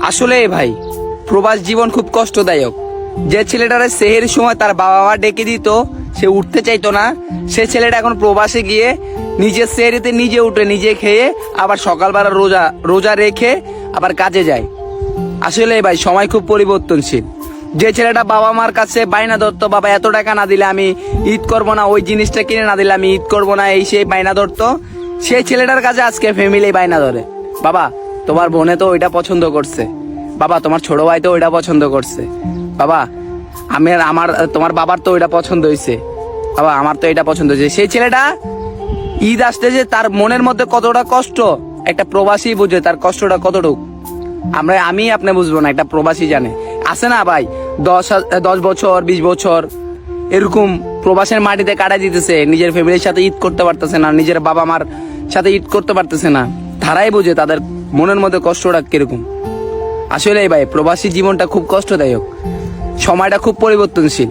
আসলে ভাই, প্রবাস জীবন খুব কষ্টদায়ক। যে ছেলেটারে সেহের সময় তার বাবা মা ডেকে দিত, সে উঠতে চাইতো না, সে ছেলেটা এখন প্রবাসে গিয়ে নিজের সেহেরিতে নিজে উঠে নিজে খেয়ে আবার সকালবেলা রোজা রোজা রেখে আবার কাজে যায়। আসলে ভাই সময় খুব পরিবর্তনশীল। যে ছেলেটা বাবা মার কাছে বায়না ধরতো, বাবা এত টাকা না দিলে আমি ঈদ করবো না, ওই জিনিসটা কিনে না দিলে আমি ঈদ করবো না, এই সেই বায়না ধরতো, সেই ছেলেটার কাছে আজকে ফ্যামিলি বায়না ধরে, বাবা তোমার বোনে তো ওইটা পছন্দ করছে, বাবা তোমার ছোট ভাই তো ওইটা পছন্দ করছে, বাবা আমার তোমার বাবার তো ওইটা পছন্দ হয়েছে, বাবা আমার তো এটা পছন্দ হয়েছে। সেই ছেলেটা ঈদ আসতে যে তার মনের মধ্যে কতটা কষ্ট, একটা প্রবাসী বুঝে তার কষ্টটা কতটুকু। আমি আপনি বুঝবো না, একটা প্রবাসী জানে। আছে না ভাই, 10 বছর 20 বছর এরকম প্রবাসের মাটিতে কাটাই দিতেছে, নিজের ফ্যামিলির সাথে ঈদ করতে পারতেছে না, নিজের বাবা মার সাথে ঈদ করতে পারতেছে না, তারাই বুঝে তাদের মনের মধ্যে কষ্টটা কিরকম। আসলে ভাই প্রবাসী জীবনটা খুব কষ্টদায়ক, সময়টা খুব পরিবর্তনশীল।